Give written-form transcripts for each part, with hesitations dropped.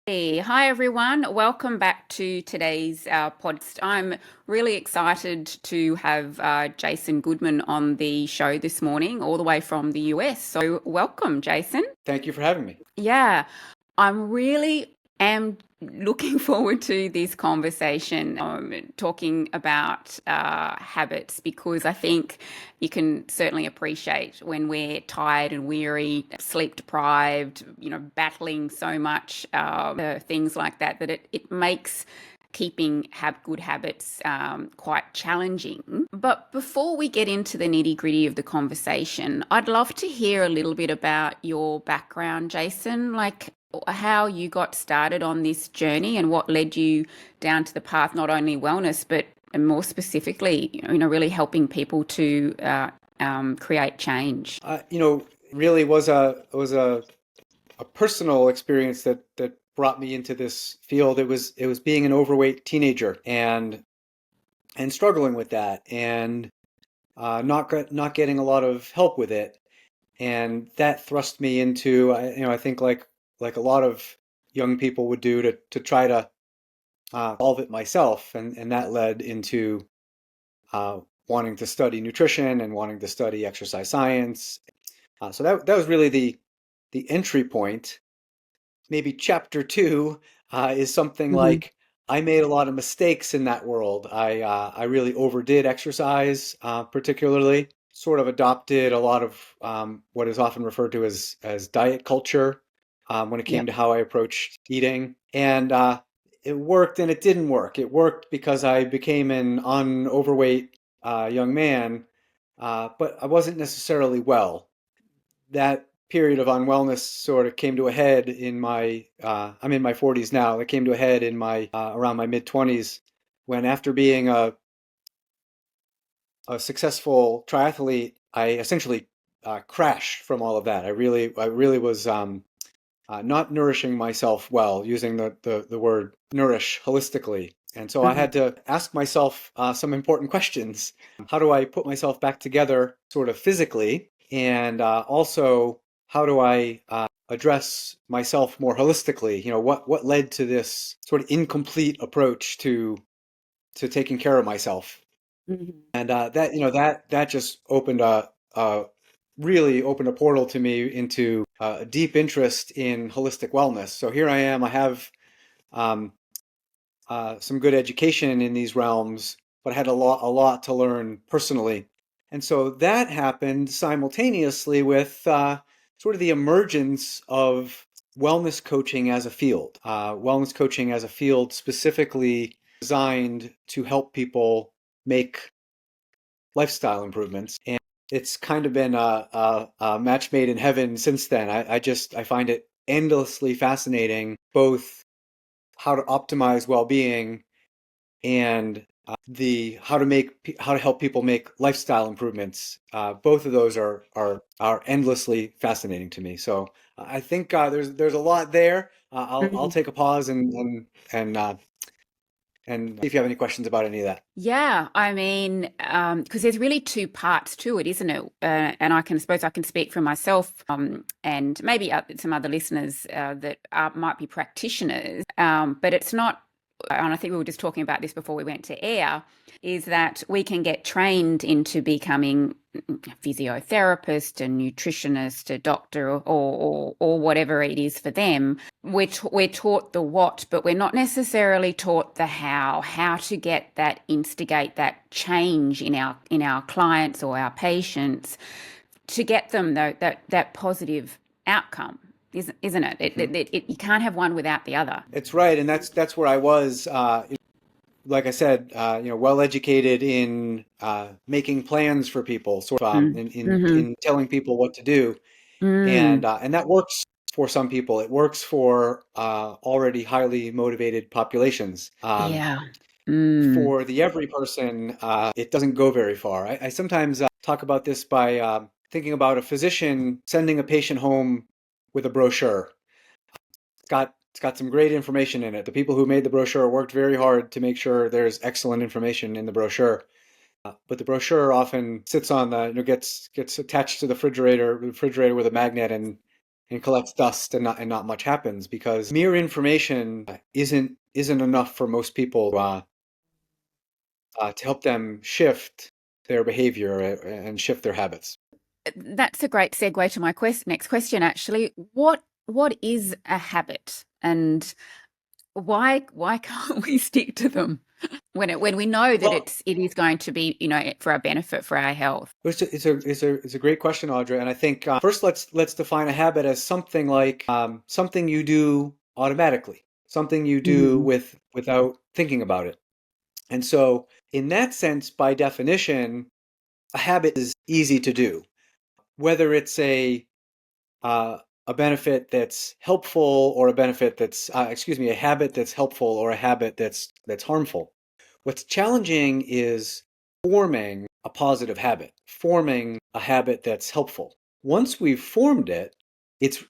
Hey, hi everyone. Welcome back to today's podcast. I'm really excited to have Jason Goodman on the show this morning, all the way from the US. So, welcome, Jason. Thank you for having me. Yeah, I'm really am looking forward to this conversation, talking about habits, because I think you can certainly appreciate when we're tired and weary, sleep deprived, battling so much, things like that, that it makes keeping good habits quite challenging. But before we get into the nitty gritty of the conversation, I'd love to hear a little bit about your background, Jason, like how you got started on this journey and what led you down to the path, not only wellness, but more specifically, really helping people to create change. Really was a personal experience that brought me into this field. It was being an overweight teenager and struggling with that and not getting a lot of help with it, and that thrust me into I think like a lot of young people would do to try to solve it myself, and that led into wanting to study nutrition and wanting to study exercise science. So that was really the entry point. Maybe chapter two is something Hmm. like I made a lot of mistakes in that world. I really overdid exercise, particularly. Sort of adopted a lot of what is often referred to as diet culture when it came Yep. to how I approached eating, and it worked and it didn't work. It worked because I became an overweight young man, but I wasn't necessarily well. That period of unwellness sort of came to a head in I'm in my 40s now. It came to a head in my around my mid 20s, when, after being a successful triathlete, I essentially crashed from all of that. I really was not nourishing myself well, using the word nourish holistically. And so I Hmm. had to ask myself some important questions. How do I put myself back together sort of physically? And also, how do I address myself more holistically? What led to this sort of incomplete approach to taking care of myself? Hmm. And that just really opened a portal to me into a deep interest in holistic wellness. So here I am. I have um, some good education in these realms, but I had a lot to learn personally. And so that happened simultaneously with sort of the emergence of wellness coaching as a field. Wellness coaching as a field specifically designed to help people make lifestyle improvements. And it's kind of been a match made in heaven since then. I find it endlessly fascinating, both how to optimize well-being and the how to help people make lifestyle improvements. Both of those are endlessly fascinating to me. So I think there's a lot there. I'll take a pause and and see if you have any questions about any of that. Yeah, I mean, because there's really two parts to it, isn't it? And I can suppose I can speak for myself, and maybe some other listeners that might be practitioners, but it's not. And I think we were just talking about this before we went to air, is that we can get trained into becoming a physiotherapist, a nutritionist, a doctor, or whatever it is for them. We're taught the what, but we're not necessarily taught the how to get that, instigate that change in our clients or our patients, to get them that positive outcome, isn't it? Mhm. You can't have one without the other. It's right, and that's where I was. Like I said, well educated in making plans for people, sort of Mm. in telling people what to do, Mm. and that works for some people. It works for already highly motivated populations. Yeah. Mm. For the every person, it doesn't go very far. I sometimes talk about this by thinking about a physician sending a patient home with a brochure. It's got some great information in it. The people who made the brochure worked very hard to make sure there's excellent information in the brochure. But the brochure often sits on the, gets attached to the refrigerator with a magnet, and collects dust, and not much happens, because mere information isn't enough for most people to help them shift their behavior and shift their habits. That's a great segue to my next question, actually. What is a habit, and why can't we stick to them when we know that Well, it is going to be, for our benefit, for our health? it's a great question, Audra. And I think first let's define a habit as something like something you do automatically, something you do Mm. without thinking about it. And so, in that sense, by definition, a habit is easy to do, whether it's a benefit that's helpful, or a benefit that's excuse me, a habit that's helpful, or a habit that's harmful. What's challenging is forming a positive habit, forming a habit that's helpful. Once we've formed it, it's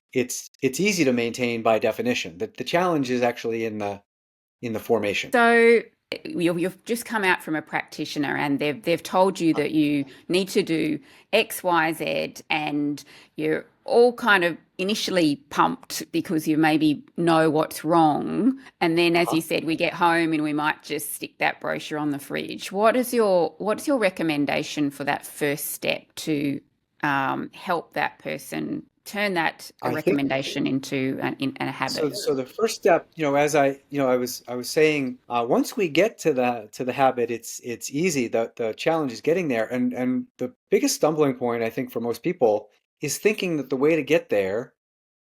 easy to maintain by definition. The challenge is actually in the formation. So you've just come out from a practitioner, and they've told you that you need to do X, Y, Z, and you're all kind of initially pumped because you maybe know what's wrong. And then, as Uh-huh. you said, we get home and we might just stick that brochure on the fridge. What's your recommendation for that first step to help that person turn that a I think recommendation into a habit? so. The first step, as I was saying, once we get to the habit, it's easy. The challenge is getting there, and the biggest stumbling point, I think, for most people is thinking that the way to get there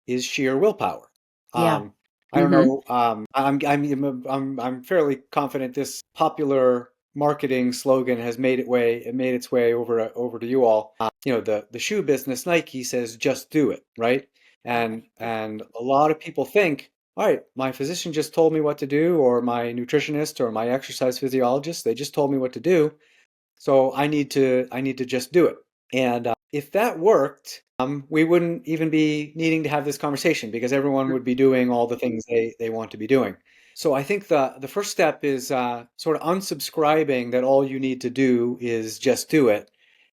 is sheer willpower. Yeah. Um, I don't Mm-hmm. know. I'm fairly confident this popular marketing slogan has made its way over to you all. The shoe business, Nike, says just do it, right? And a lot of people think, all right, my physician just told me what to do, or my nutritionist, or my exercise physiologist, they just told me what to do, so I need to just do it. And if that worked, we wouldn't even be needing to have this conversation, because everyone would be doing all the things they want to be doing. So I think the first step is sort of unsubscribing that all you need to do is just do it,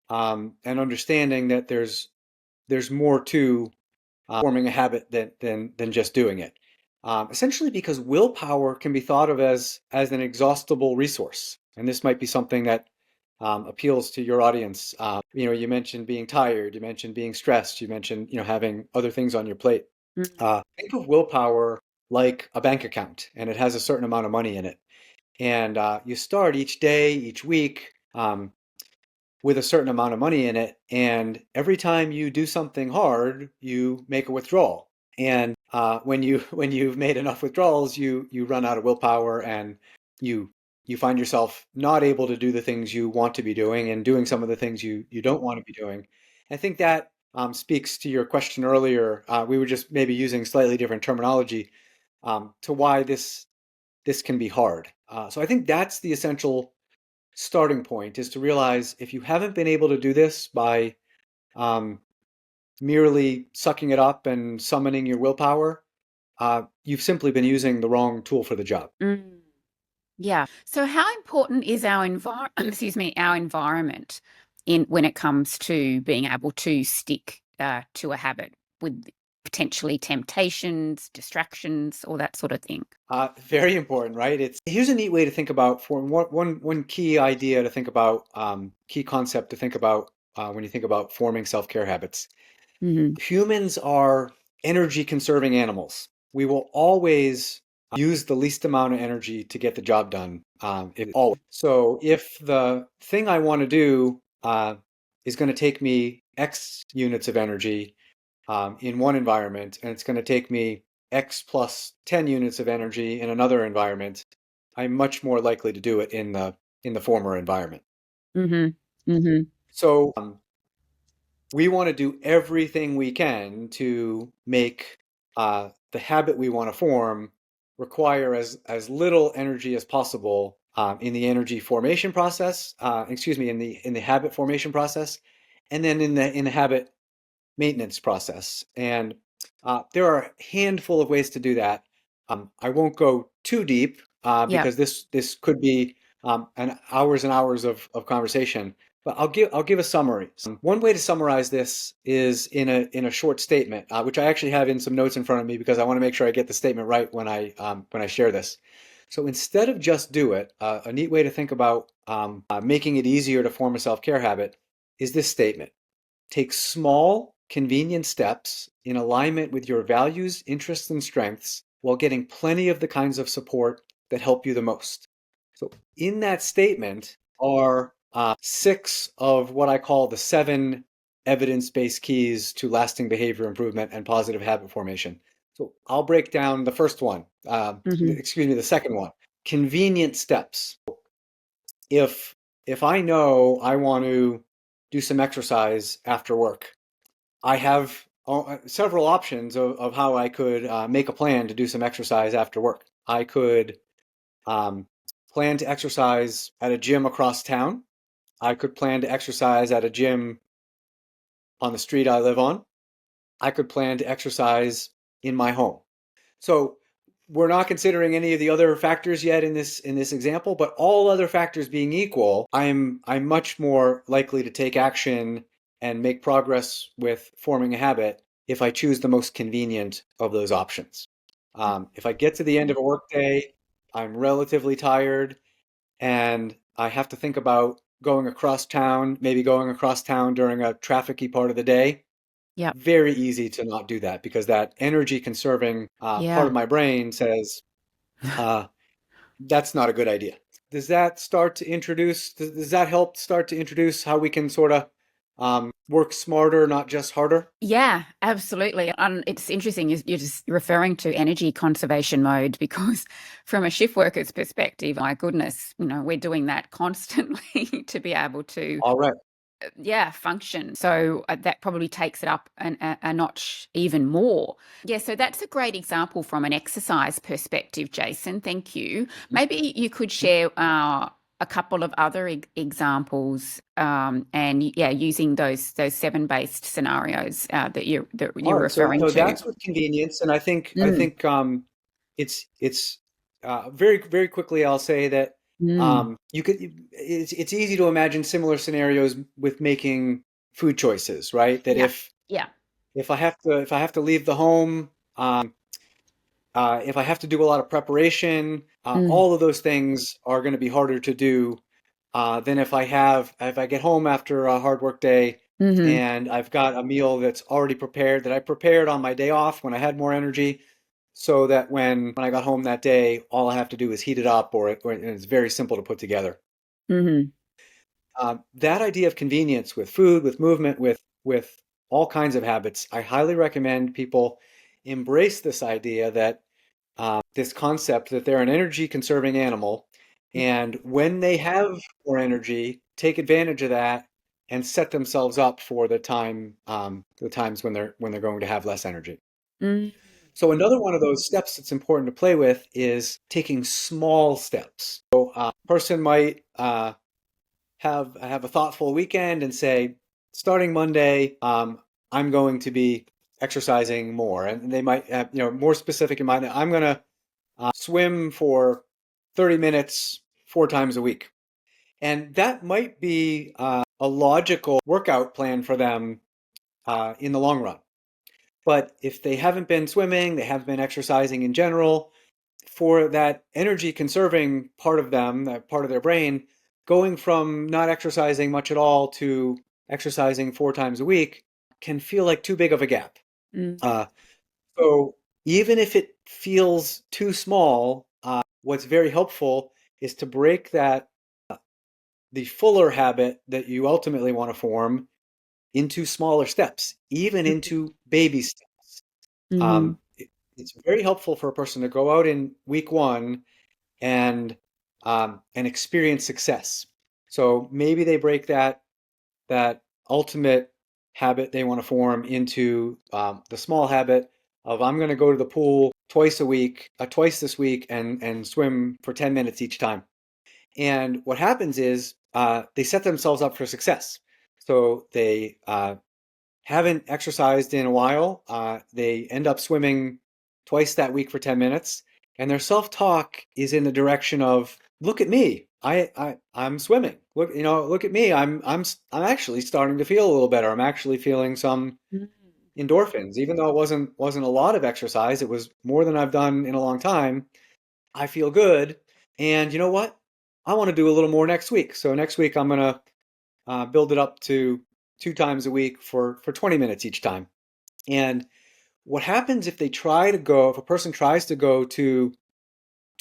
and understanding that there's more to forming a habit than just doing it. Essentially, because willpower can be thought of as an exhaustible resource, and this might be something that appeals to your audience. You mentioned being tired, you mentioned being stressed, you mentioned having other things on your plate. Think of willpower like a bank account, and it has a certain amount of money in it. And you start each day, each week, with a certain amount of money in it, and every time you do something hard, you make a withdrawal. And when you've made enough withdrawals, you run out of willpower, and you you find yourself not able to do the things you want to be doing, and doing some of the things you don't want to be doing. I think that speaks to your question earlier. We were just maybe using slightly different terminology to why this can be hard. So I think that's the essential starting point, is to realize, if you haven't been able to do this by um, merely sucking it up and summoning your willpower, you've simply been using the wrong tool for the job. Mm. Yeah. So how important is our excuse me, our environment in when it comes to being able to stick to a habit, with potentially temptations, distractions, all that sort of thing? Very important, right? Here's a neat way to think about, for one key idea to think about, key concept to think about when you think about forming self-care habits. Hmm. Humans are energy conserving animals. We will always use the least amount of energy to get the job done. Always. So if the thing I want to do is going to take me X units of energy in one environment, and it's going to take me X plus 10 units of energy in another environment, I'm much more likely to do it in the former environment. Hmm. Hmm. So we want to do everything we can to make the habit we want to form require as little energy as possible in the energy formation process. Excuse me, in the habit formation process, and then in the habit maintenance process. And there are a handful of ways to do that. I won't go too deep Yeah. because this could be an hours and hours of conversation. But I'll give a summary. One way to summarize this is in a short statement, which I actually have in some notes in front of me because I want to make sure I get the statement right when I share this. So instead of just do it, a neat way to think about making it easier to form a self-care habit is this statement: take small, convenient steps in alignment with your values, interests, and strengths while getting plenty of the kinds of support that help you the most. So in that statement are six of what I call the seven evidence-based keys to lasting behavior improvement and positive habit formation. So I'll break down the first one, Hmm. the second one, convenient steps. If if I know I want to do some exercise after work, I have several options of how I could make a plan to do some exercise after work. I could um, plan to exercise at a gym across town. I could plan to exercise at a gym on the street I live on. I could plan to exercise in my home. So we're not considering any of the other factors yet in this example, but all other factors being equal, I'm much more likely to take action and make progress with forming a habit if I choose the most convenient of those options. If I get to the end of a workday, I'm relatively tired, and I have to think about going across town, maybe going across town during a trafficy part of the day. Yep. Very easy to not do that because that energy conserving part of Yeah. my brain says uh, that's not a good idea. Does that help start to introduce how we can sort of work smarter, not just harder? Yeah, absolutely. And it's interesting, you're just referring to energy conservation mode because, from a shift worker's perspective, my goodness, we're doing that constantly to be able to, All right. yeah, function. So that probably takes it up a notch even more. Yeah, so that's a great example from an exercise perspective, Jason. Thank you. Maybe you could share a couple of other examples, and yeah, using those seven based scenarios that you're All right. So referring no, to. that's with convenience, and I think I Mm, think it's very very quickly I'll say that mm, it's easy to imagine similar scenarios with making food choices, right? That yeah, yeah. if I have to leave the home, if I have to do a lot of preparation, Mm, all of those things are going to be harder to do than if I get home after a hard work day hmm and I've got a meal that's already prepared that I prepared on my day off when I had more energy, so that when I got home that day, all I have to do is heat it up, or it's very simple to put together. hmm That idea of convenience with food, with movement, with all kinds of habits, I highly recommend people embrace this idea that this concept that they're an energy conserving animal, and when they have more energy, take advantage of that and set themselves up for the times when they're going to have less energy. mm, So another one of those steps that's important to play with is taking small steps. So a person might have a thoughtful weekend and say, starting Monday, I'm going to be exercising more, and they might have more specific in mind. I'm going to swim for 30 minutes 4 times a week. And that might be a logical workout plan for them in the long run. But if they haven't been swimming, they haven't been exercising in general, for that energy conserving part of them, that part of their brain, going from not exercising much at all to exercising 4 times a week can feel like too big of a gap. mm, Uh, so even if it feels too small, what's very helpful is to break the fuller habit that you ultimately want to form into smaller steps, even into baby steps. mhm, It's very helpful for a person to go out in week one and experience success. So maybe they break that ultimate habit they want to form into the small habit of I'm going to go to the pool twice this week, and swim for 10 minutes each time. And what happens is they set themselves up for success. So they haven't exercised in a while. They end up swimming twice that week for 10 minutes. And their self talk is in the direction of, look at me. I'm swimming. Look, look at me. I'm actually starting to feel a little better. I'm actually feeling some Mm. endorphins, even though it wasn't a lot of exercise. It was more than I've done in a long time. I feel good. And you know what? I want to do a little more next week. So next week I'm gonna build it up to 2 times a week for 20 minutes each time. And what happens if a person tries to go too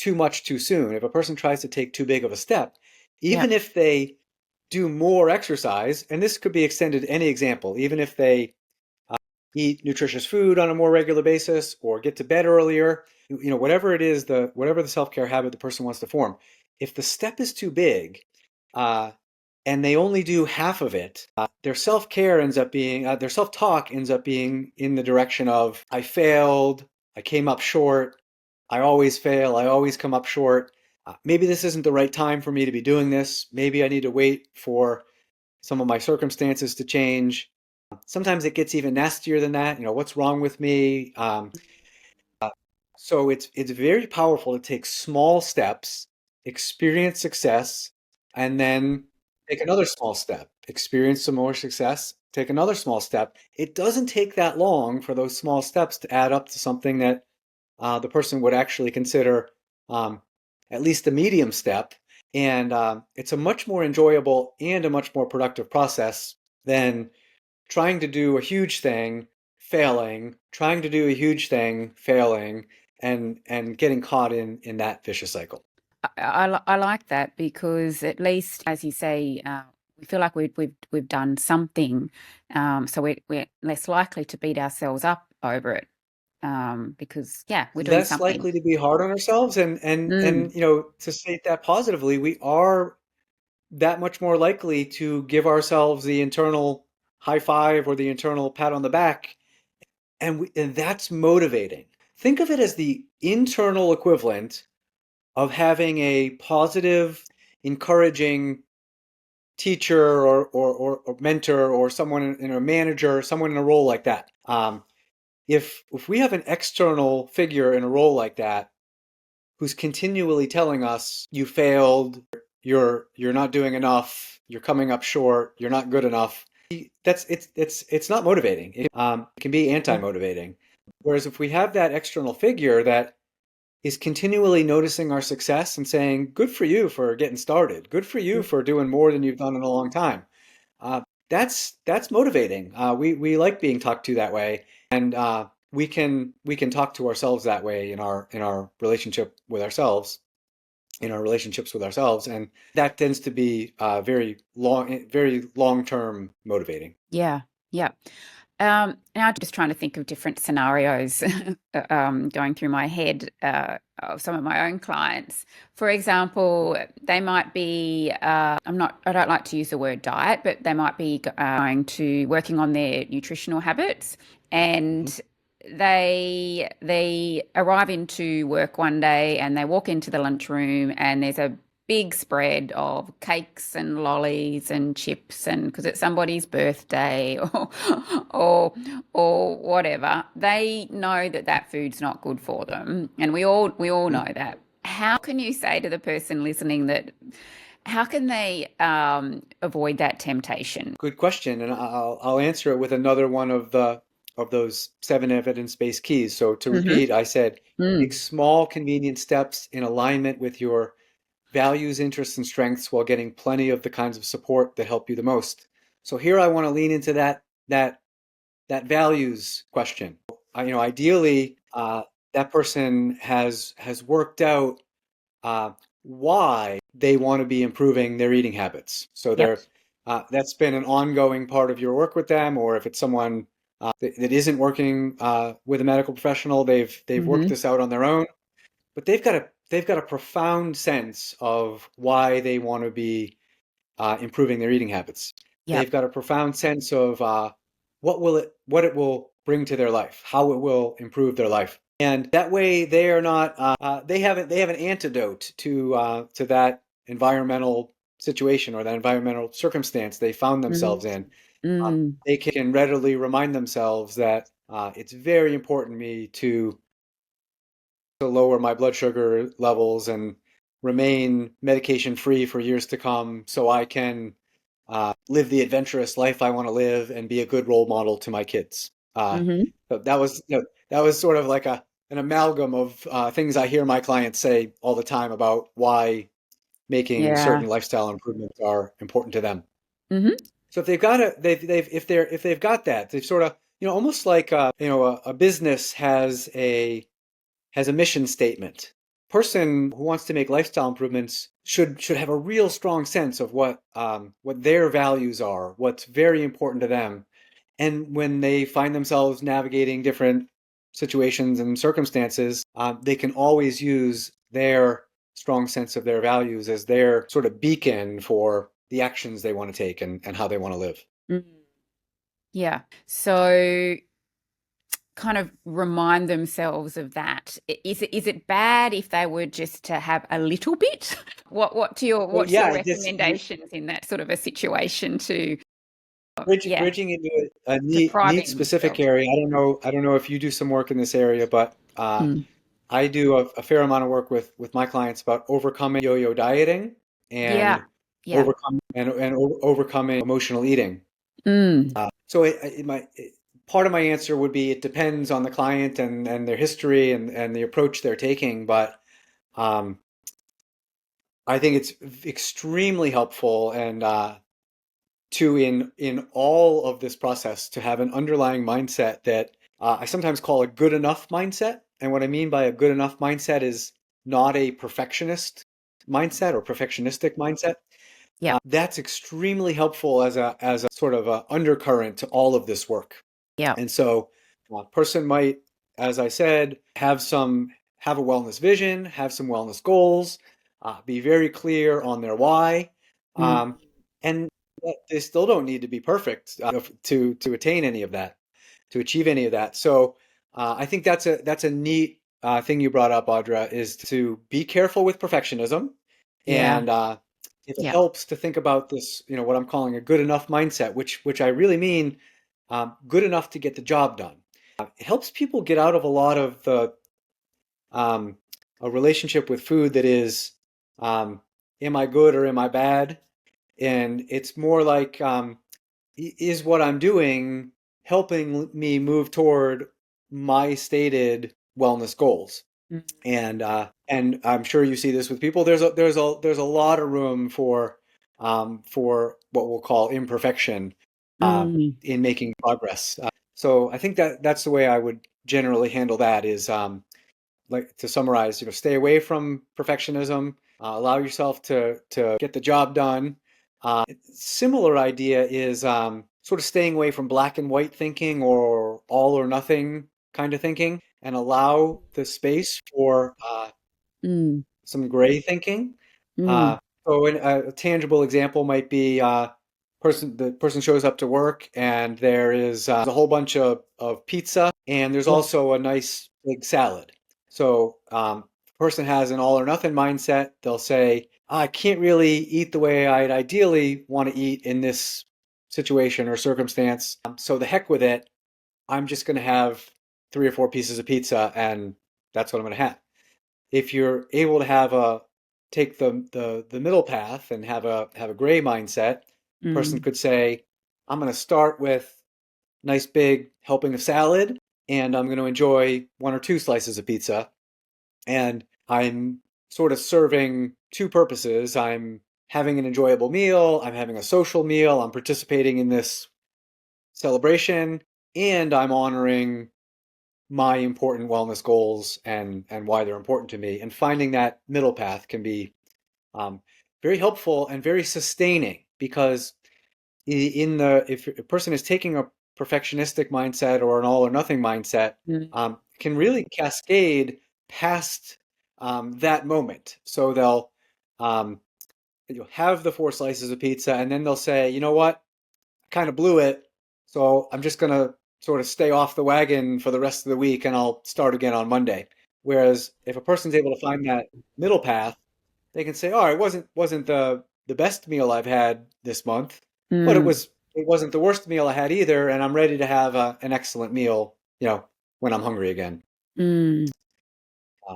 much too soon, if a person tries to take too big of a step, even Yep. if they do more exercise, and this could be extended to any example, even if they eat nutritious food on a more regular basis or get to bed earlier, whatever it is, whatever the self-care habit the person wants to form, if the step is too big, uh, and they only do half of it, their self-talk ends up being in the direction of, I failed, I came up short, I always fail, I always come up short. Maybe this isn't the right time for me to be doing this. Maybe I need to wait for some of my circumstances to change. Sometimes it gets even nastier than that. What's wrong with me? So it's very powerful to take small steps, experience success, and then take another small step, experience some more success, take another small step. It doesn't take that long for those small steps to add up to something that the person would actually consider um, at least a medium step. And it's a much more enjoyable and a much more productive process than trying to do a huge thing, failing, trying to do a huge thing, failing, and getting caught in that vicious cycle. I like that because at least, as you say, we feel like we've done something, so we're less likely to beat ourselves up over it, because yeah, we're doing Less something. likely to be hard on ourselves, and Mm. to state that positively, we are that much more likely to give ourselves the internal high five or the internal pat on the back, and that's motivating. Think of it as the internal equivalent of having a positive, encouraging teacher or mentor or someone in a manager, someone in a role like that. If we have an external figure in a role like that who's continually telling us you failed, you're not doing enough, you're coming up short, you're not good enough, it's not motivating. It can be anti-motivating. Whereas if we have that external figure that is continually noticing our success and saying, good for you for getting started. Good for you for doing more than you've done in a long time. Uh, that's motivating. We like being talked to that way, and we can talk to ourselves that way in our relationship with ourselves, in our relationships with ourselves, and that tends to be very long term motivating. Yeah, yeah. Now I'm just trying to think of different scenarios going through my head of some of my own clients. For example, they might be, I don't like to use the word diet, but they might be going to working on their nutritional habits, Mhm. and they arrive into work one day and they walk into the lunchroom and there's a big spread of cakes and lollies and chips, and because it's somebody's birthday or or whatever, they know that that food's not good for them, and we all know that. How can you say to the person listening that, how can they avoid that temptation? Good question, and I'll answer it with another one of those seven evidence-based keys. So to Mm-hmm. repeat, I said take Mm. small, convenient steps in alignment with your values, interests, and strengths while getting plenty of the kinds of support that help you the most. So here I want to lean into that values question. Ideally, that person has worked out uh, why they want to be improving their eating habits. So Yep. that's been an ongoing part of your work with them, or if it's someone that isn't working with a medical professional, they've worked Mm-hmm. this out on their own. But they've got a profound sense of why they want to be improving their eating habits. They've Yep. got a profound sense of what it will bring to their life, how it will improve their life, and that way they are not they have an antidote to that environmental situation or that environmental circumstance they found themselves in. Mm-hmm. They can readily remind themselves that it's very important to me to lower my blood sugar levels and remain medication free for years to come so I can live the adventurous life I want to live and be a good role model to my kids. Hmm. But that was, that was sort of like an amalgam of things I hear my clients say all the time about why making Yeah. certain lifestyle improvements are important to them. Hmm. So if they've got if they've got that, they've sort of, almost like a business has a mission statement. Person who wants to make lifestyle improvements should have a real strong sense of what their values are, what's very important to them, and when they find themselves navigating different situations and circumstances, they can always use their strong sense of their values as their sort of beacon for the actions they want to take and how they want to live. Yeah. So kind of remind themselves of that. Is it bad if they were just to have a little bit? Well, What's your yeah, this recommendations in that sort of a situation to yeah, bridging into a neat depriving specific themselves? area. I don't know if you do some work in this area, but Mm. I do a fair amount of work with my clients about overcoming yo-yo dieting Yeah. and Yeah. overcoming emotional eating. Mm. So part of my answer would be it depends on the client and their history and the approach they're taking, but um, I think it's extremely helpful and to in all of this process to have an underlying mindset that I sometimes call a good enough mindset. And what I mean by a good enough mindset is not a perfectionist mindset or perfectionistic mindset. Yeah. That's extremely helpful as a sort of a undercurrent to all of this work. Yeah. And so a person might, as I said, have a wellness vision, have some wellness goals, be very clear on their why, Mm. and they still don't need to be perfect to attain any of that, to achieve any of that. So I think that's a neat thing you brought up, Audra, is to be careful with perfectionism, Yeah. and if it Yeah. helps to think about this, what I'm calling a good enough mindset, which I really mean good enough to get the job done. It helps people get out of a lot of the um, a relationship with food that is, um, am I good or am I bad? And it's more like, is what I'm doing helping me move toward my stated wellness goals? Mm. And I'm sure you see this with people. There's a lot of room for what we'll call imperfection uh, Mm. in making progress. So I think that's the way I would generally handle that is like to summarize, stay away from perfectionism, allow yourself to get the job done. Similar idea is sort of staying away from black and white thinking or all or nothing kind of thinking, and allow the space for Mm. some gray thinking. Mm. Uh, a tangible example might be the person shows up to work and there is a whole bunch of pizza and there's Yeah. also a nice big salad. So the person has an all or nothing mindset. They'll say, I can't really eat the way I'd ideally want to eat in this situation or circumstance. So the heck with it. I'm just going to have 3 or 4 pieces of pizza and that's what I'm going to have. If you're able to take the middle path and have a gray mindset, person Mm. could say, I'm going to start with nice big helping of salad and I'm going to enjoy 1 or 2 slices of pizza. And I'm sort of serving two purposes. I'm having an enjoyable meal, I'm having a social meal, I'm participating in this celebration, and I'm honoring my important wellness goals and why they're important to me. And finding that middle path can be um, very helpful and very sustaining because in the if a person is taking a perfectionistic mindset or an all or nothing mindset, Mm. can really cascade past that moment. So they'll um, have the 4 slices of pizza and then they'll say, you know what, kind of blew it. So I'm just going to sort of stay off the wagon for the rest of the week and I'll start again on Monday. Whereas if a person's able to find that middle path, they can say, "Oh, it wasn't the best meal I've had this month, but Mm. it wasn't the worst meal I had either, and I'm ready to have an excellent meal, when I'm hungry again." Mm.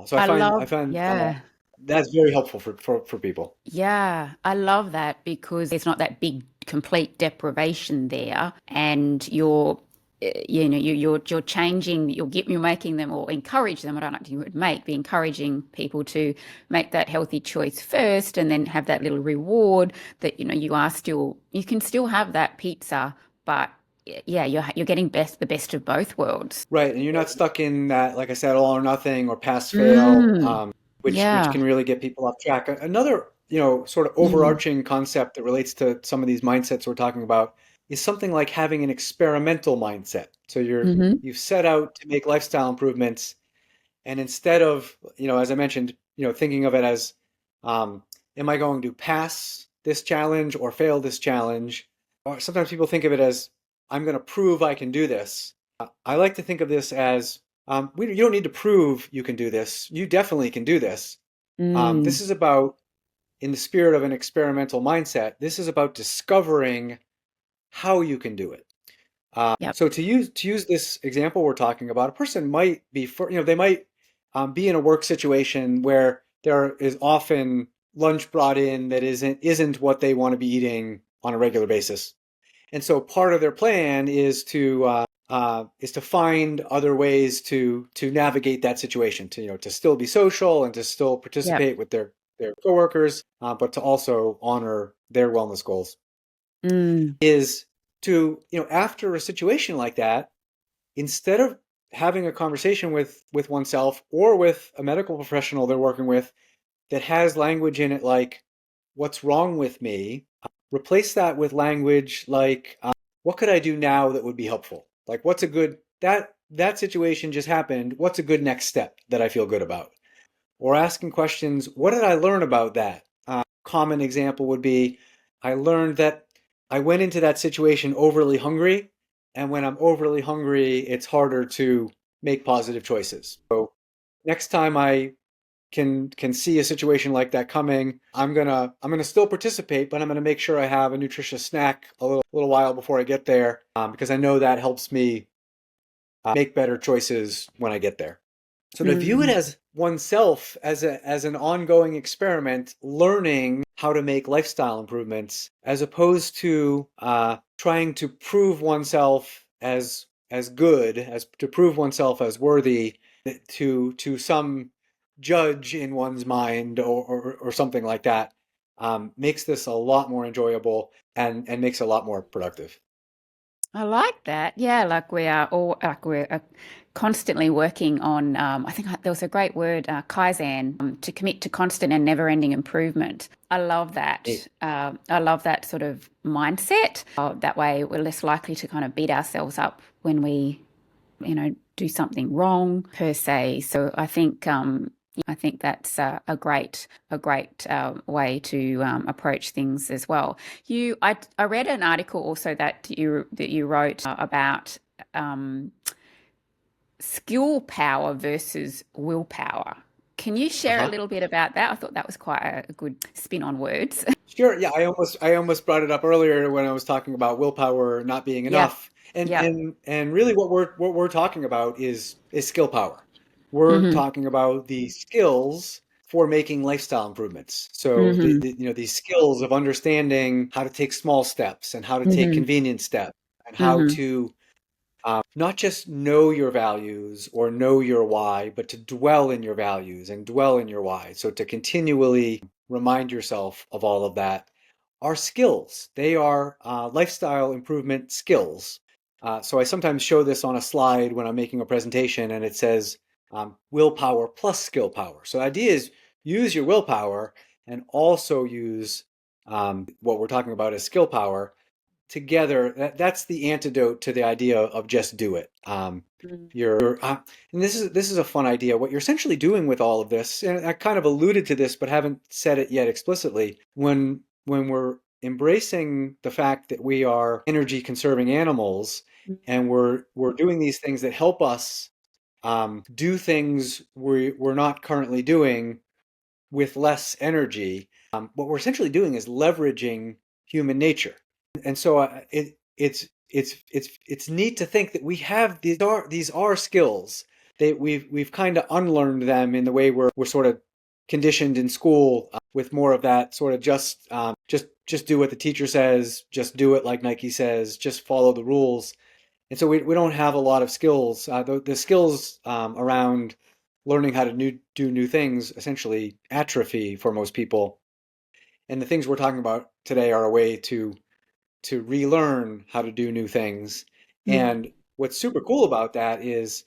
So I I love, find yeah. that's very helpful for people. Yeah, I love that because there's not that big complete deprivation there, and you're changing, you're making them or encourage them. I don't like to use the word make, be encouraging people to make that healthy choice first, and then have that little reward that you can still have that pizza, but yeah, you're getting the best of both worlds. Right, and you're not stuck in that, like I said, all or nothing or pass fail, Mm, which yeah. can really get people off track. Another, sort of Mm, overarching concept that relates to some of these mindsets we're talking about is something like having an experimental mindset. So hmm. you've set out to make lifestyle improvements, and instead of, as I mentioned, thinking of it as, um, am I going to pass this challenge or fail this challenge? Or sometimes people think of it as, I'm going to prove I can do this. I like to think of this as, you don't need to prove you can do this. You definitely can do this. This Mm, is about, in the spirit of an experimental mindset, this is about discovering how you can do it. yep. So to use this example we're talking about, a person might be they might be in a work situation where there is often lunch brought in that isn't what they want to be eating on a regular basis, and so part of their plan is to find other ways to navigate that situation, to still be social and to still Yep. participate with their coworkers, but to also honor their wellness goals. Mm, Is to, after a situation like that, instead of having a conversation with oneself or with a medical professional they're working with that has language in it like, what's wrong with me, replace that with language like, what could I do now that would be helpful? Like, what's a good, that situation just happened. What's a good next step that I feel good about? Or asking questions, what did I learn about that? Common example would be, I learned that I went into that situation overly hungry, and when I'm overly hungry, it's harder to make positive choices. So next time I can see a situation like that coming, I'm gonna still participate, but I'm gonna make sure I have a nutritious snack a little while before I get there, because I know that helps me make better choices when I get there. So to view it mm. as oneself as an ongoing experiment, learning how to make lifestyle improvements, as opposed to trying to prove oneself as good, as to prove oneself as worthy to some judge in one's mind or something like that, makes this a lot more enjoyable and makes it a lot more productive. I like that. Yeah, like we're constantly working on. I think there was a great word, Kaizen, to commit to constant and never-ending improvement. I love that. Neat. I love that sort of mindset. That way, we're less likely to kind of beat ourselves up when we do something wrong per se. So I think that's a great way to approach things as well. I read an article also that you wrote about um, skill power versus willpower. Can you share a Uh-huh. little bit about that? I thought that was quite a good spin on words. Sure. Yeah, I almost brought it up earlier when I was talking about willpower not being Yeah, enough. And yeah. and really what we're talking about is skill power. We're Hmm. talking about the skills for making lifestyle improvements. So Hmm. these skills of understanding how to take small steps and how to take Hmm. convenient steps and how Hmm. to not just know your values or know your why, but to dwell in your values and dwell in your why. So to continually remind yourself of all of that are skills. They are lifestyle improvement skills. So I sometimes show this on a slide when I'm making a presentation, and it says willpower plus skill power. So the idea is use your willpower and also use what we're talking about as skill power together. That's the antidote to the idea of just do it. And this is a fun idea. What you're essentially doing with all of this, and I kind of alluded to this, but haven't said it yet explicitly. When we're embracing the fact that we are energy conserving animals, and we're doing these things that help us do things we're not currently doing with less energy, what we're essentially doing is leveraging human nature. And so it's neat to think that we have these are skills that we've kind of unlearned them in the way we're sort of conditioned in school with more of that sort of just do what the teacher says, just do it like Nike says, just follow the rules. And so we don't have a lot of skills. The skills around learning how to do new things essentially atrophy for most people. And the things we're talking about today are a way to relearn how to do new things. Mm. And what's super cool about that is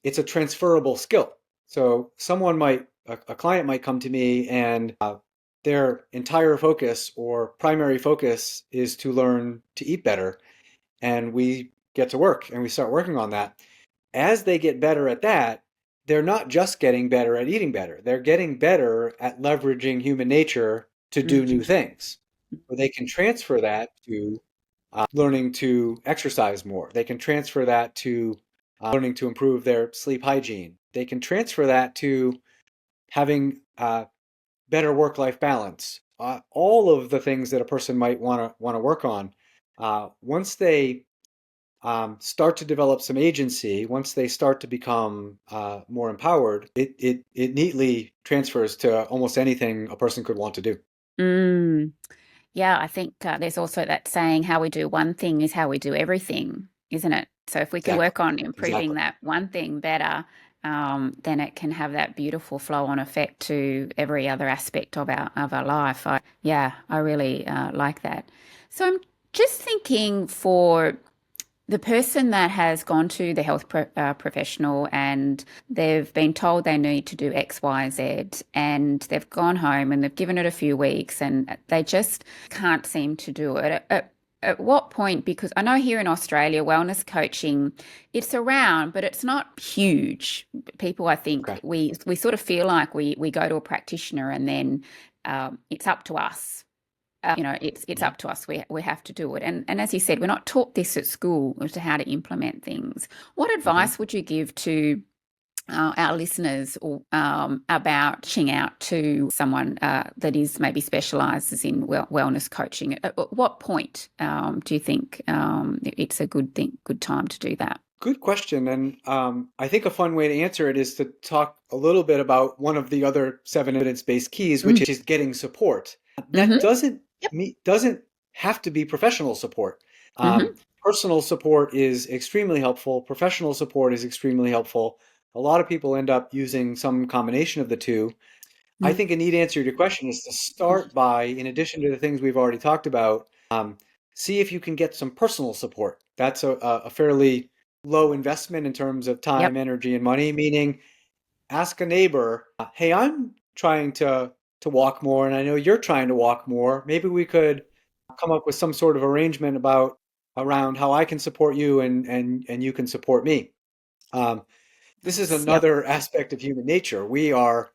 it's a transferable skill. So a client might come to me and their entire focus or primary focus is to learn to eat better. And we get to work and we start working on that. As they get better at that, they're not just getting better at eating better. They're getting better at leveraging human nature to do Mm. new things. So they can transfer that to learning to exercise more. They can transfer that to learning to improve their sleep hygiene. They can transfer that to having better work-life balance. All of the things that a person might want to work on. Once they start to develop some agency, once they start to become more empowered, it neatly transfers to almost anything a person could want to do. Mm. Yeah, I think there's also that saying, how we do one thing is how we do everything, isn't it? So if we can Exactly. work on improving Exactly. that one thing better, then it can have that beautiful flow-on effect to every other aspect of our life. I really like that. So I'm just thinking for the person that has gone to the professional and they've been told they need to do X, Y, Z, and they've gone home and they've given it a few weeks and they just can't seem to do it. At what point, because I know here in Australia, wellness coaching, it's around, but it's not huge. People, I think, Okay. we sort of feel like we go to a practitioner and then it's up to us. It's Mhm. up to us. We have to do it. And as you said, we're not taught this at school as to how to implement things. What Mhm. advice would you give to our listeners or about reaching out to someone that is maybe specialises in wellness coaching? At what point do you think it's a good time to do that? Good question. And I think a fun way to answer it is to talk a little bit about one of the other seven evidence-based keys, which Mm. is getting support. That Mm-hmm. doesn't have to be professional support. Mm-hmm. Personal support is extremely helpful. Professional support is extremely helpful. A lot of people end up using some combination of the two. I think a neat answer to your question is to start by, in addition to the things we've already talked about, see if you can get some personal support. That's a fairly low investment in terms of Yep. time, energy, and money, meaning ask a neighbor, hey, I'm trying to walk more, and I know you're trying to walk more. Maybe we could come up with some sort of arrangement about around how I can support you and you can support me. Um, this is Nice. Yep. another aspect of human nature. We are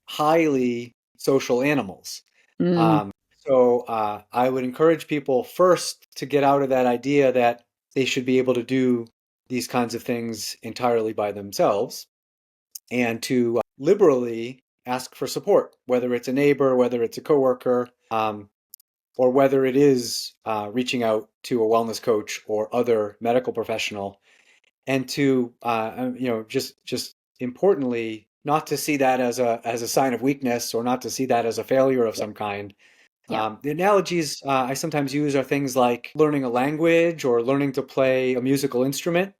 highly social animals. Mm. So I would encourage people first to get out of that idea that they should be able to do these kinds of things entirely by themselves and to liberally ask for support, whether it's a neighbor, whether it's a coworker, or whether it is reaching out to a wellness coach or other medical professional, and to just importantly, not to see that as a sign of weakness or not to see that as a failure of Yep. some kind. Yep. The analogies I sometimes use are things like learning a language or learning to play a musical instrument.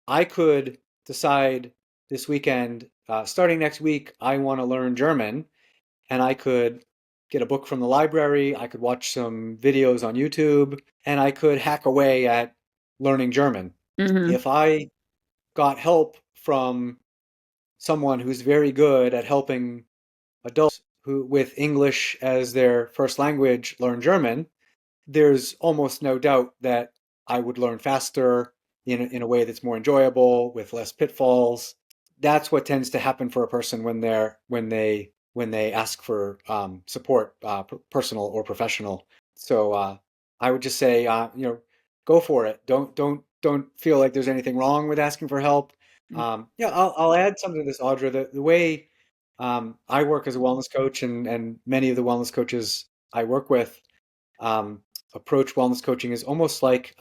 I could decide this weekend, starting next week, I want to learn German, and I could get a book from the library, I could watch some videos on YouTube, and I could hack away at learning German. Mm-hmm. If I got help from someone who's very good at helping adults who with English as their first language learn German, there's almost no doubt that I would learn faster in a way that's more enjoyable with less pitfalls. That's what tends to happen for a person when they ask for support, personal or professional. So I would just say, go for it. Don't feel like there's anything wrong with asking for help. Yeah, I'll add something to this, Audra. The way I work as a wellness coach, and many of the wellness coaches I work with um, approach wellness coaching is almost like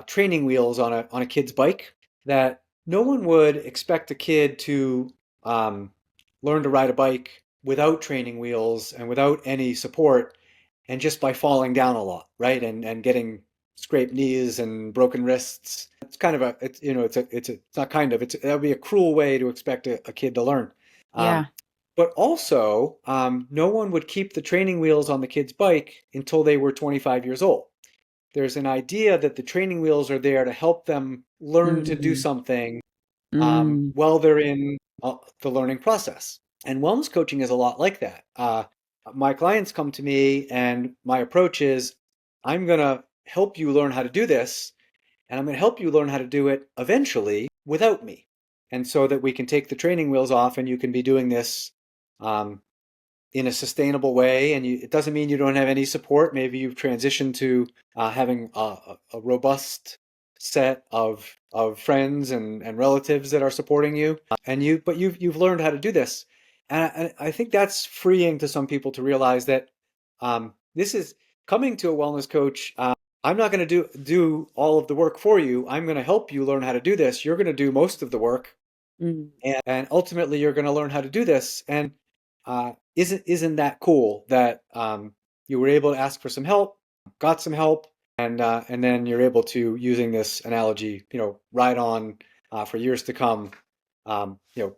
training wheels on a kid's bike. That no one would expect a kid to learn to ride a bike without training wheels and without any support, and just by falling down a lot, right? And getting scraped knees and broken wrists. It's kind of it's not kind of, that would be a cruel way to expect a kid to learn. Um, Yeah. but also, no one would keep the training wheels on the kid's bike until they were 25 years old. There's an idea that the training wheels are there to help them learn to do Mm, something mm, while they're in the learning process. And wellness coaching is a lot like that. My clients come to me, and my approach is, I'm going to help you learn how to do this, and I'm going to help you learn how to do it eventually without me. And so that we can take the training wheels off and you can be doing this um, in a sustainable way. And it doesn't mean you don't have any support. Maybe you've transitioned to having a robust set of friends and relatives that are supporting you, but you've learned how to do this. And I think that's freeing to some people to realize that this is coming to a wellness coach. I'm not going to do all of the work for you. I'm going to help you learn how to do this. You're going to do most of the work, mm. and ultimately you're going to learn how to do this. And isn't that cool that you were able to ask for some help, got some help, and then you're able to, using this analogy, ride on for years to come,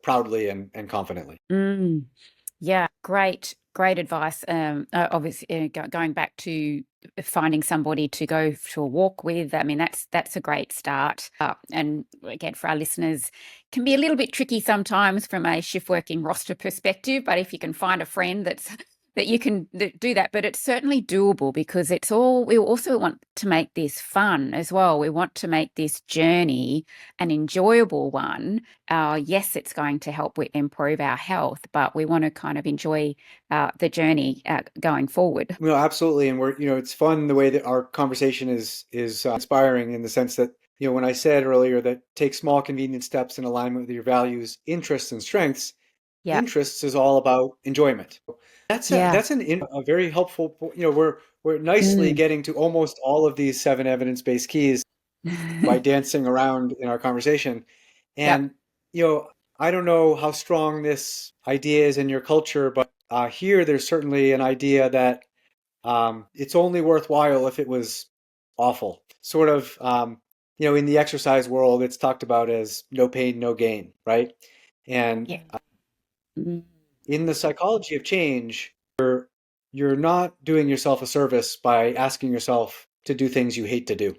proudly and confidently. Mm. Yeah, great advice. Obviously, going back to finding somebody to go for a walk with. I mean, that's a great start. And again, for our listeners, can be a little bit tricky sometimes from a shift working roster perspective. But if you can find a friend that you can do that, but it's certainly doable, because we also want to make this fun as well. We want to make this journey an enjoyable one. Yes, it's going to help improve our health, but we want to kind of enjoy the journey going forward. Absolutely. And it's fun the way that our conversation is inspiring, in the sense that, when I said earlier that take small convenient steps in alignment with your values, interests, and strengths. Yeah, Interests is all about enjoyment. yeah. A very helpful, we're nicely Mm. getting to almost all of these 7 evidence-based keys by dancing around in our conversation. Yep. And, you know, I don't know how strong this idea is in your culture, but here there's certainly an idea that it's only worthwhile if it was awful. Sort of, in the exercise world, it's talked about as no pain, no gain, right? And Yeah. Mm. in the psychology of change, you're not doing yourself a service by asking yourself to do things you hate to do.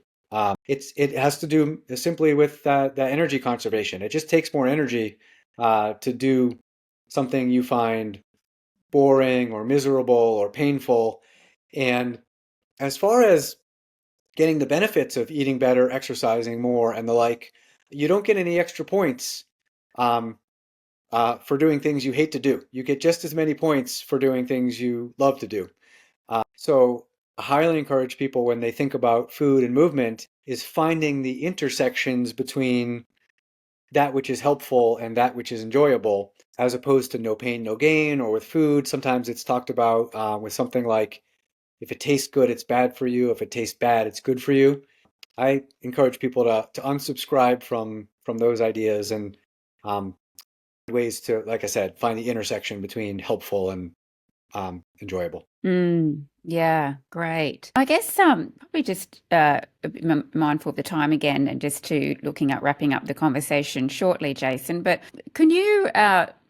It has to do simply with that energy conservation. It just takes more energy to do something you find boring or miserable or painful. And as far as getting the benefits of eating better, exercising more, and the like, you don't get any extra points um, for doing things you hate to do. You get just as many points for doing things you love to do. So I highly encourage people, when they think about food and movement, is finding the intersections between that which is helpful and that which is enjoyable, as opposed to no pain, no gain. Or with food, sometimes it's talked about with something like, if it tastes good, it's bad for you. If it tastes bad, it's good for you. I encourage people to unsubscribe from those ideas, and um, ways to, like I said, find the intersection between helpful and enjoyable. Yeah, great. I guess probably just a bit mindful of the time again, and just to looking at wrapping up the conversation shortly, Jason. But can you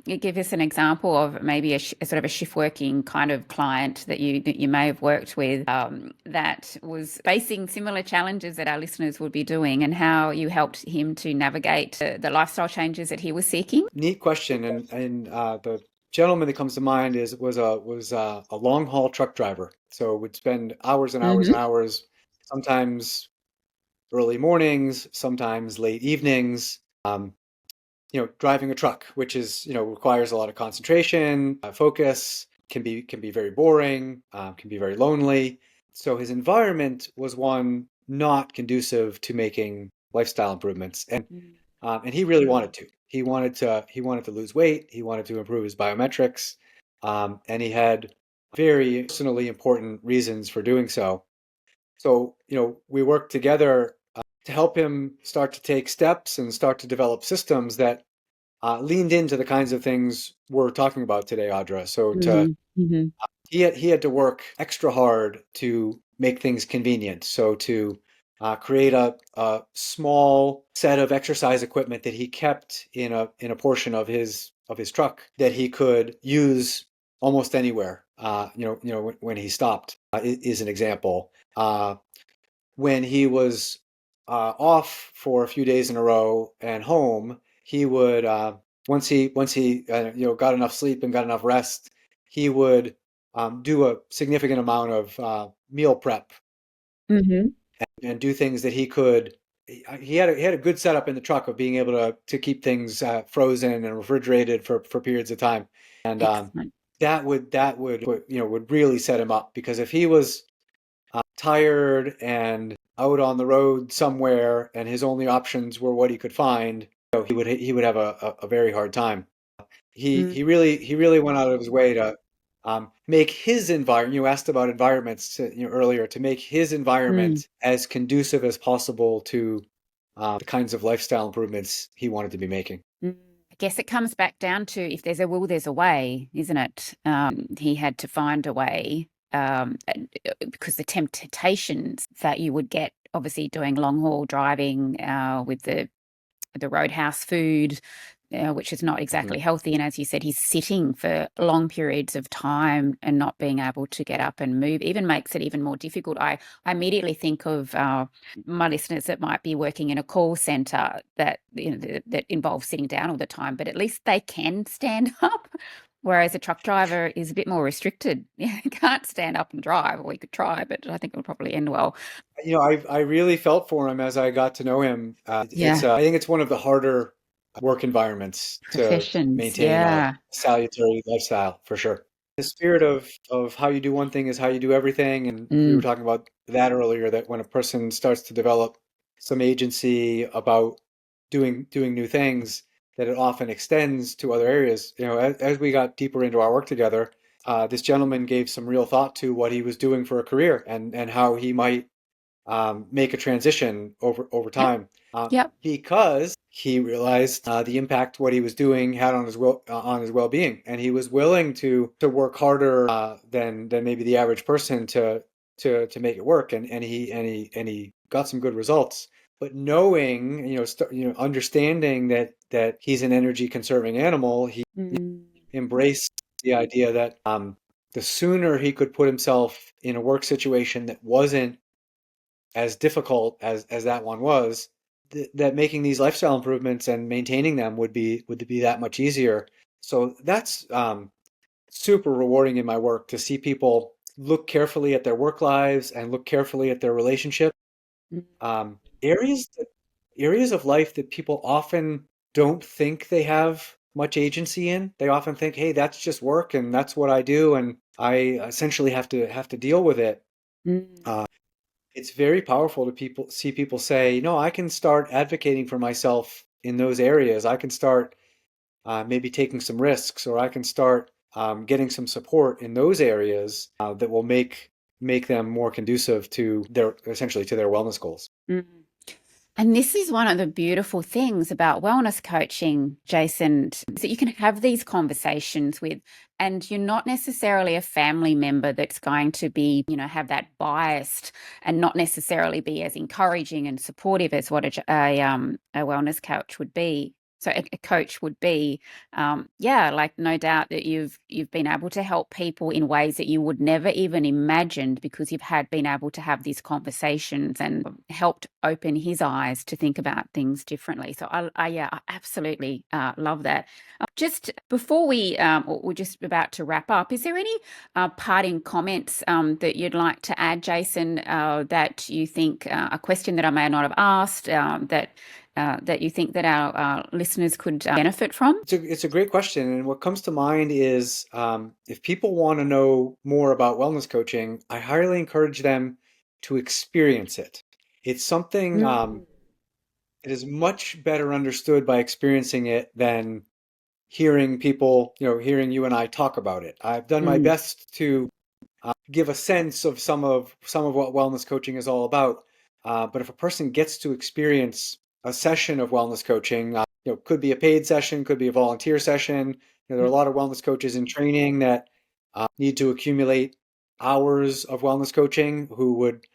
give us an example of maybe a sort of a shift working kind of client that you may have worked with that was facing similar challenges that our listeners would be doing, and how you helped him to navigate the lifestyle changes that he was seeking? Neat question, and the gentleman that comes to mind was a long haul truck driver. So would spend hours and hours Hmm. and hours, sometimes early mornings, sometimes late evenings. Driving a truck, which is, requires a lot of concentration, focus, can be very boring, can be very lonely. So his environment was one not conducive to making lifestyle improvements, and he really wanted to. He wanted to lose weight. He wanted to improve his biometrics, and he had very personally important reasons for doing so. So, we worked together to help him start to take steps and start to develop systems that leaned into the kinds of things we're talking about today, Audra. So Mm-hmm. he had to work extra hard to make things convenient. So to create a small set of exercise equipment that he kept in a portion of his truck that he could use almost anywhere. When he stopped is an example. When he was off for a few days in a row and home, he would once he got enough sleep and got enough rest, he would do a significant amount of meal prep Mm-hmm. and do things that he could. He had a good setup in the truck of being able to keep things frozen and refrigerated for periods of time, and Excellent. that would really set him up, because if he was tired and out on the road somewhere and his only options were what he could find, he would have a very hard time. He really went out of his way to make his environment. You asked about environments earlier, to make his Mm. environment as conducive as possible to the kinds of lifestyle improvements he wanted to be making. Mm. I guess it comes back down to, if there's a will, there's a way, isn't it? He had to find a way, because the temptations that you would get, obviously doing long haul driving with the roadhouse food, which is not Mhm. exactly healthy. And as you said, he's sitting for long periods of time and not being able to get up and move even makes it even more difficult. I immediately think of my listeners that might be working in a call center that that involves sitting down all the time, but at least they can stand up. Whereas a truck driver is a bit more restricted. You can't stand up and drive, or we could try, but I think it will probably end well. I really felt for him as I got to know him. Yeah. I think it's one of the harder work environments to Professions. maintain a Yeah. salutary lifestyle, for sure. The spirit of how you do one thing is how you do everything, and we were Mm. talking about that earlier. That when a person starts to develop some agency about doing new things, that it often extends to other areas. As we got deeper into our work together, this gentleman gave some real thought to what he was doing for a career, and how he might make a transition over Yep. time, Yep. because he realized the impact what he was doing had on his well-being, and he was willing to work harder than maybe the average person to make it work, and he got some good results. But knowing, understanding that he's an energy conserving animal, he Mm. embraced the idea that the sooner he could put himself in a work situation that wasn't as difficult as that one was, that making these lifestyle improvements and maintaining them would be that much easier. So that's super rewarding in my work, to see people look carefully at their work lives and look carefully at their relationship. Mm. Um, areas areas of life that people often don't think they have much agency in. They often think, "Hey, that's just work, and that's what I do, and I essentially have to deal with it." Mm. Uh, it's very powerful to see people say, no, I can start advocating for myself in those areas. I can start maybe taking some risks, or I can start getting some support in those areas that will make them more conducive to their wellness goals. Mm. And this is one of the beautiful things about wellness coaching, Jason, is that you can have these conversations with, and you're not necessarily a family member that's going to be, have that biased and not necessarily be as encouraging and supportive as what a wellness coach would be. So a coach would be, like no doubt that you've been able to help people in ways that you would never even imagined, because you've been able to have these conversations and helped open his eyes to think about things differently. So I absolutely love that. Just before we're just about to wrap up, is there any parting comments that you'd like to add, Jason, that you think, a question that I may not have asked, that you think that our listeners could benefit from? It's a great question. And what comes to mind is, if people want to know more about wellness coaching, I highly encourage them to experience it. It's something Mm. that is much better understood by experiencing it than hearing you and I talk about it. I've done my Mm. best to give a sense of some of what wellness coaching is all about. But if a person gets to experience a session of wellness coaching, could be a paid session, could be a volunteer session. There are a lot of wellness coaches in training that need to accumulate hours of wellness coaching who would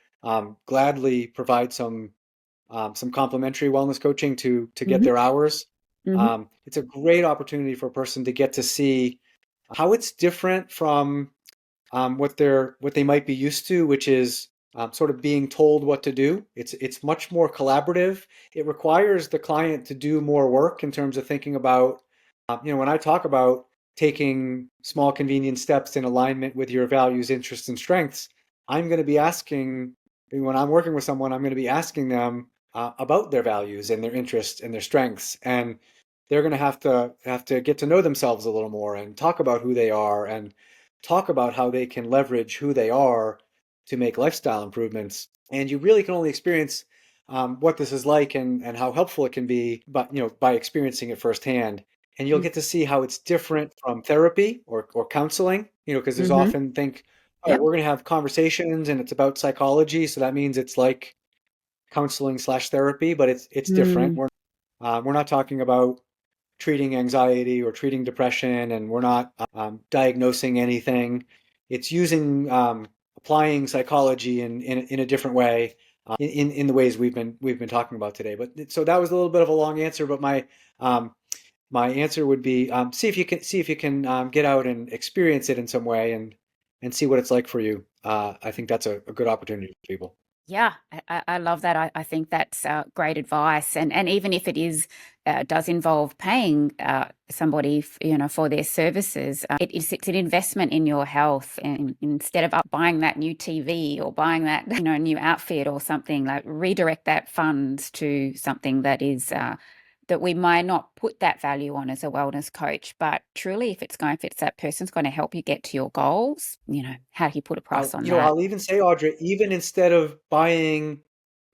gladly provide some complimentary wellness coaching to get Hmm. their hours. Hmm. It's a great opportunity for a person to get to see how it's different from what they might be used to, which is sort of being told what to do. It's much more collaborative. It requires the client to do more work in terms of thinking about, when I talk about taking small convenient steps in alignment with your values, interests, and strengths, I'm going to be asking, when I'm working with someone, I'm going to be asking them about their values and their interests and their strengths, and they're going to have to get to know themselves a little more and talk about who they are and talk about how they can leverage who they are to make lifestyle improvements. And you really can only experience what this is like and how helpful it can be, but by experiencing it firsthand. And you'll get to see how it's different from therapy or counseling, because there's Hmm. often think, all right, Yep. we're going to have conversations and it's about psychology, so that means it's like counseling/therapy, but it's different. Mm. We're not talking about treating anxiety or treating depression, and we're not diagnosing anything. It's using applying psychology in a different way in the ways we've been talking about today. But so that was a little bit of a long answer, but my answer would be see if you can get out and experience it in some way and see what it's like for you. I think that's a good opportunity for people. Yeah, I love that. I think that's great advice. And even if it is does involve paying somebody, for their services, it's an investment in your health. And instead of buying that new TV or buying that new outfit or something, like redirect that funds to something that is that we might not put that value on as a wellness coach, but truly, if it's that person's going to help you get to your goals, how do you put a price on that? I'll even say, Audra, even instead of buying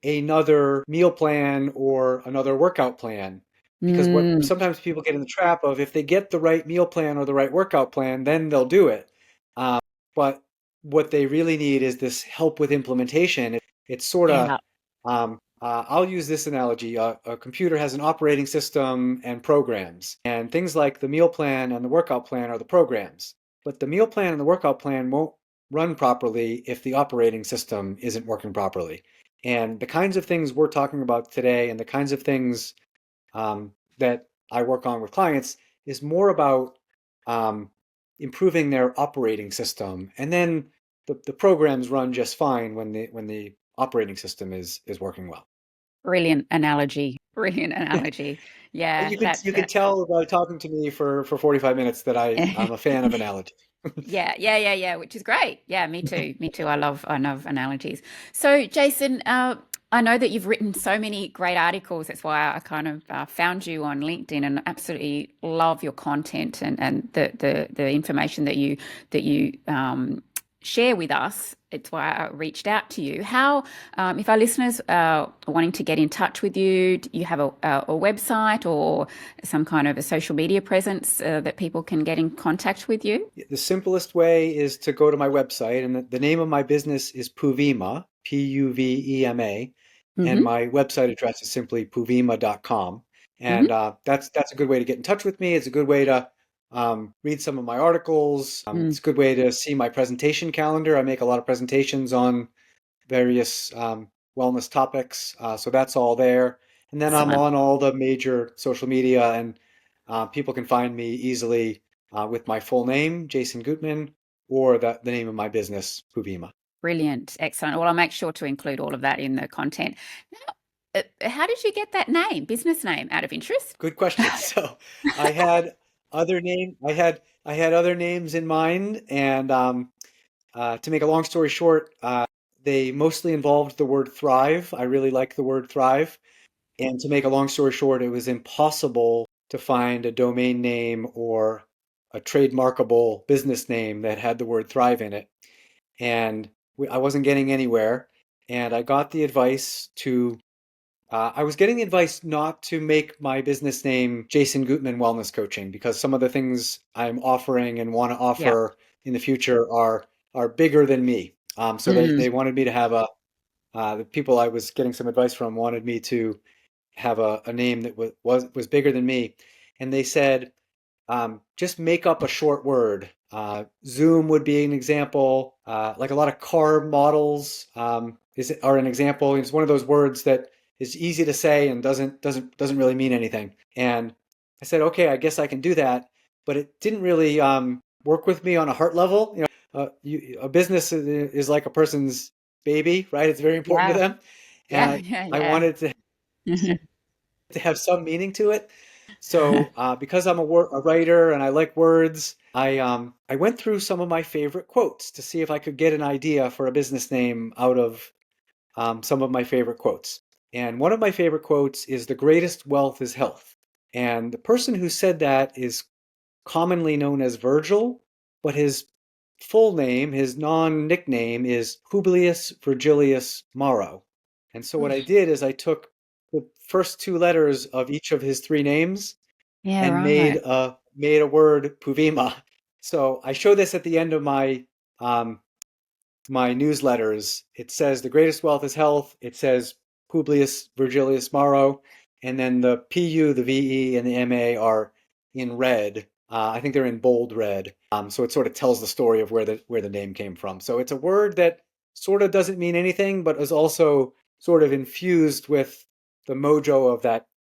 another meal plan or another workout plan, because what Mm. sometimes people get in the trap of, if they get the right meal plan or the right workout plan, then they'll do it. But what they really need is this help with implementation. It's sort of, Yeah. I'll use this analogy. A computer has an operating system and programs, and things like the meal plan and the workout plan are the programs. But the meal plan and the workout plan won't run properly if the operating system isn't working properly. And the kinds of things we're talking about today and the kinds of things that I work on with clients is more about um, improving their operating system. And then the programs run just fine when the operating system is working well. Brilliant analogy. Brilliant analogy. Yeah, You could tell by talking to me for 45 minutes that I'm a fan of analogy. yeah, which is great. Yeah, me too. Me too. I love analogies. So, Jason, I know that you've written so many great articles. That's why I kind of found you on LinkedIn, and absolutely love your content and the information that you share with us. It's why I reached out to you. How, if our listeners are wanting to get in touch with you, do you have a website or some kind of a social media presence that people can get in contact with you? The simplest way is to go to my website, and the name of my business is Puvema, Puvema, and Hmm. my website address is simply puvema.com. And Hmm. that's a good way to get in touch with me. It's a good way to read some of my articles. Mm. It's a good way to see my presentation calendar. I make a lot of presentations on various wellness topics, so that's all there. And then I'm Excellent. on all the major social media, and people can find me easily with my full name, Jason Gootman, or the name of my business, Puvema. Brilliant. Excellent. Well, I'll make sure to include all of that in the content. Now, how did you get that name, business name, out of interest? Good question. So I had I had other names in mind, and to make a long story short, they mostly involved the word thrive. I really like the word thrive. And to make a long story short, it was impossible to find a domain name or a trademarkable business name that had the word thrive in it. And I wasn't getting anywhere. And I was getting the advice not to make my business name Jason Gootman Wellness Coaching, because some of the things I'm offering and want to Yeah. offer in the future are bigger than me. So they Mm. wanted me to have the people I was getting some advice from wanted me to have a name that was bigger than me, and they said, just make up a short word. Zoom would be an example. Like a lot of car models are an example. It's one of those words that is easy to say and doesn't really mean anything. And I said, okay, I guess I can do that, but it didn't really work with me on a heart level. A business is like a person's baby, right? It's very important to Yeah. them, Yeah. and Yeah. I Yeah. wanted to have some meaning to it. So because I'm a writer and I like words, I went through some of my favorite quotes to see if I could get an idea for a business name out of some of my favorite quotes. And one of my favorite quotes is "The greatest wealth is health." And the person who said that is commonly known as Virgil, but his full name, his non-nickname, is Publius Virgilius Maro. And so what I did is I took the first two letters of each of his three names Yeah. and Right. made a word Puvima. So I show this at the end of um, my newsletters. It says the greatest wealth is health. It says Publius Virgilius Maro, and then the PU, the VE, and the MA are in red. I think they're in bold red. So it sort of tells the story of where the name came from. So it's a word that sort of doesn't mean anything, but is also sort of infused with the mojo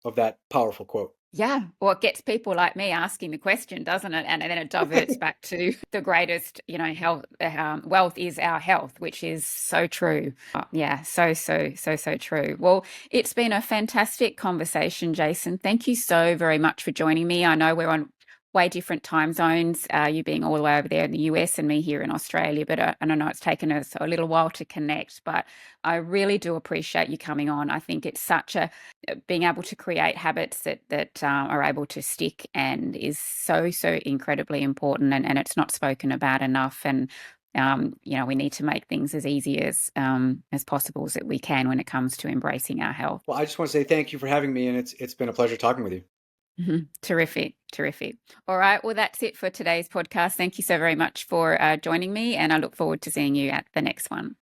of that powerful quote. Yeah, well, it gets people like me asking the question, doesn't it? And then it diverts back to the greatest, health, wealth is our health, which is so true. Yeah, so true. Well, it's been a fantastic conversation, Jason. Thank you so very much for joining me. I know we're on way different time zones, you being all the way over there in the US and me here in Australia, but and I know it's taken us a little while to connect, but I really do appreciate you coming on. I think it's such a being able to create habits that are able to stick and is so incredibly important, and it's not spoken about enough. And we need to make things as easy as possible as that we can when it comes to embracing our health. Well, I just want to say thank you for having me, and it's been a pleasure talking with you. Terrific, terrific. All right, well, that's it for today's podcast. Thank you so very much for joining me, and I look forward to seeing you at the next one.